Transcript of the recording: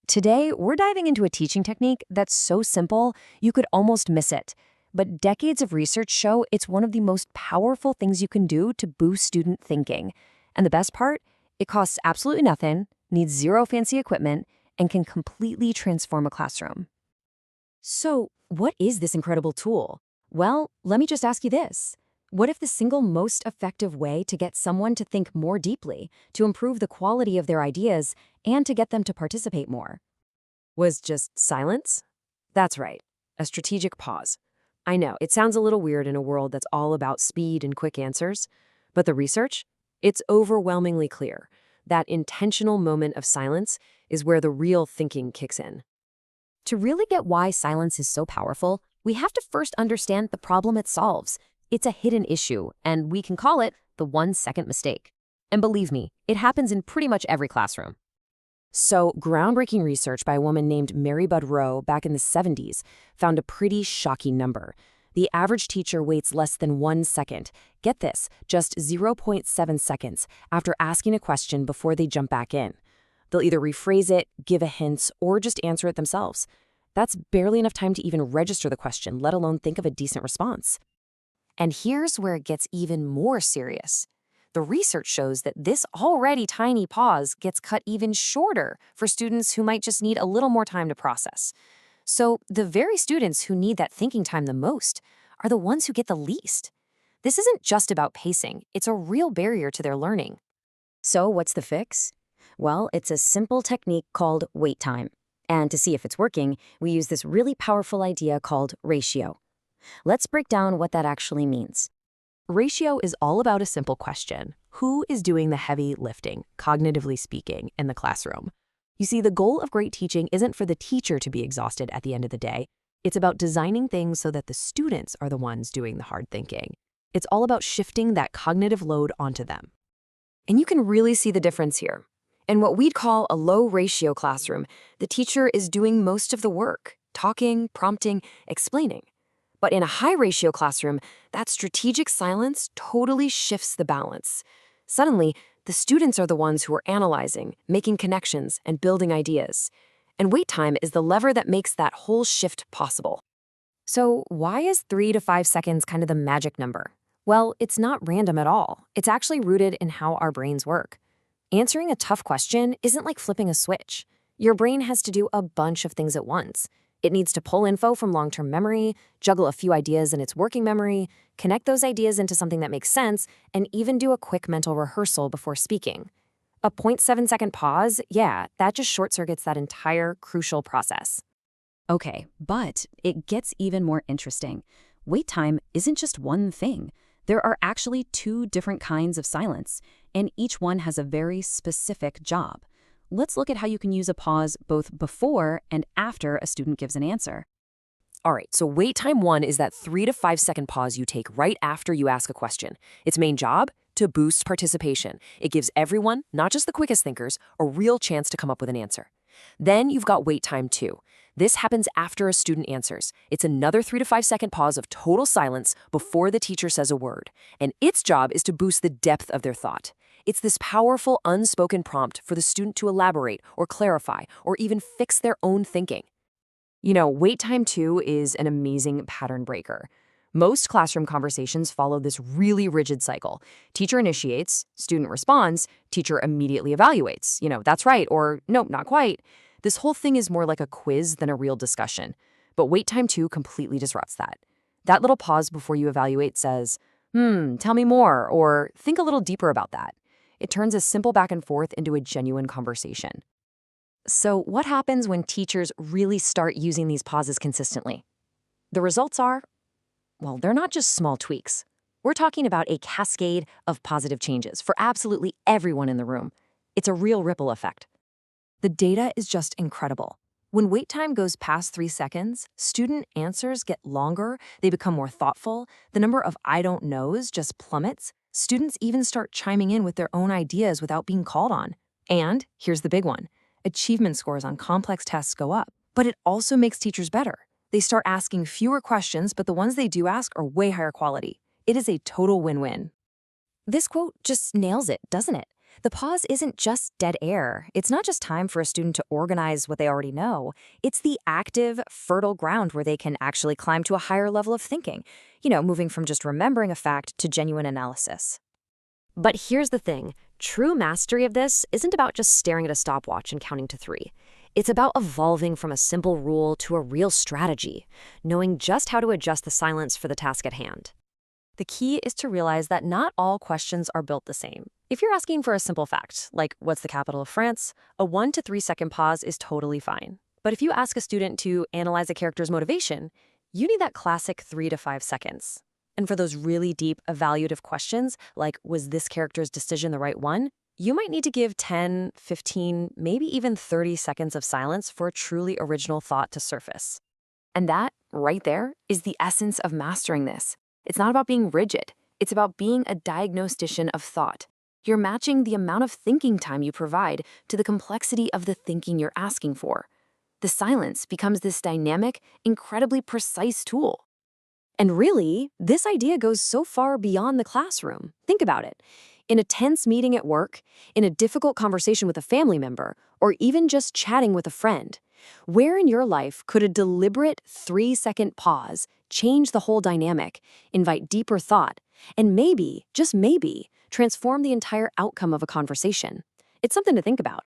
Today, we're diving into a teaching technique that's so simple, you could almost miss it. But decades of research show it's one of the most powerful things you can do to boost student thinking. And the best part? It costs absolutely nothing, needs zero fancy equipment, and can completely transform a classroom. So, what is this incredible tool? Well, let me just ask you this. What if the single most effective way to get someone to think more deeply, to improve the quality of their ideas, and to get them to participate more, was just silence? That's right, a strategic pause. I know, it sounds a little weird in a world that's all about speed and quick answers, but the research? It's overwhelmingly clear. That intentional moment of silence is where the real thinking kicks in. To really get why silence is so powerful, we have to first understand the problem it solves. It's a hidden issue, and we can call it the 1-second mistake. And believe me, it happens in pretty much every classroom. So, groundbreaking research by a woman named Mary Budd Rowe back in the 70s found a pretty shocking number. The average teacher waits less than 1 second. Get this, just 0.7 seconds after asking a question before they jump back in. They'll either rephrase it, give a hint, or just answer it themselves. That's barely enough time to even register the question, let alone think of a decent response. And here's where it gets even more serious. The research shows that this already tiny pause gets cut even shorter for students who might just need a little more time to process. So the very students who need that thinking time the most are the ones who get the least. This isn't just about pacing, it's a real barrier to their learning. So what's the fix? Well, it's a simple technique called wait time. And to see if it's working, we use this really powerful idea called ratio. Let's break down what that actually means. Ratio is all about a simple question. Who is doing the heavy lifting, cognitively speaking, in the classroom? You see, the goal of great teaching isn't for the teacher to be exhausted at the end of the day. It's about designing things so that the students are the ones doing the hard thinking. It's all about shifting that cognitive load onto them. And you can really see the difference here. In what we'd call a low-ratio classroom, the teacher is doing most of the work, talking, prompting, explaining. But in a high-ratio classroom, that strategic silence totally shifts the balance. Suddenly, the students are the ones who are analyzing, making connections, and building ideas. And wait time is the lever that makes that whole shift possible. So why is 3 to 5 seconds kind of the magic number? Well, it's not random at all. It's actually rooted in how our brains work. Answering a tough question isn't like flipping a switch. Your brain has to do a bunch of things at once. It needs to pull info from long-term memory, juggle a few ideas in its working memory, connect those ideas into something that makes sense, and even do a quick mental rehearsal before speaking. A 0.7-second pause, yeah, that just short-circuits that entire crucial process. Okay, but it gets even more interesting. Wait time isn't just one thing. There are actually 2 different kinds of silence, and each one has a very specific job. Let's look at how you can use a pause both before and after a student gives an answer. All right, so wait time 1 is that 3 to 5 second pause you take right after you ask a question. Its main job? To boost participation. It gives everyone, not just the quickest thinkers, a real chance to come up with an answer. Then you've got wait time 2. This happens after a student answers. It's another 3 to 5 second pause of total silence before the teacher says a word. And its job is to boost the depth of their thought. It's this powerful, unspoken prompt for the student to elaborate or clarify or even fix their own thinking. You know, wait time 2 is an amazing pattern breaker. Most classroom conversations follow this really rigid cycle. Teacher initiates, student responds, teacher immediately evaluates. That's right, or nope, not quite. This whole thing is more like a quiz than a real discussion. But wait time 2 completely disrupts that. That little pause before you evaluate says, tell me more, or think a little deeper about that. It turns a simple back and forth into a genuine conversation. So what happens when teachers really start using these pauses consistently? The results are, well, they're not just small tweaks. We're talking about a cascade of positive changes for absolutely everyone in the room. It's a real ripple effect. The data is just incredible. When wait time goes past 3 seconds, student answers get longer, they become more thoughtful, the number of I don't knows just plummets. Students even start chiming in with their own ideas without being called on. And here's the big one. Achievement scores on complex tests go up. But it also makes teachers better. They start asking fewer questions, but the ones they do ask are way higher quality. It is a total win-win. This quote just nails it, doesn't it? The pause isn't just dead air. It's not just time for a student to organize what they already know. It's the active, fertile ground where they can actually climb to a higher level of thinking, moving from just remembering a fact to genuine analysis. But here's the thing. True mastery of this isn't about just staring at a stopwatch and counting to 3. It's about evolving from a simple rule to a real strategy, knowing just how to adjust the silence for the task at hand. The key is to realize that not all questions are built the same. If you're asking for a simple fact, like what's the capital of France, a 1 to 3 second pause is totally fine. But if you ask a student to analyze a character's motivation, you need that classic 3 to 5 seconds. And for those really deep, evaluative questions, like was this character's decision the right one, you might need to give 10, 15, maybe even 30 seconds of silence for a truly original thought to surface. And that, right there, is the essence of mastering this. It's not about being rigid. It's about being a diagnostician of thought. You're matching the amount of thinking time you provide to the complexity of the thinking you're asking for. The silence becomes this dynamic, incredibly precise tool. And really, this idea goes so far beyond the classroom. Think about it. In a tense meeting at work, in a difficult conversation with a family member, or even just chatting with a friend, where in your life could a deliberate 3-second pause change the whole dynamic, invite deeper thought, and maybe, just maybe, transform the entire outcome of a conversation? It's something to think about.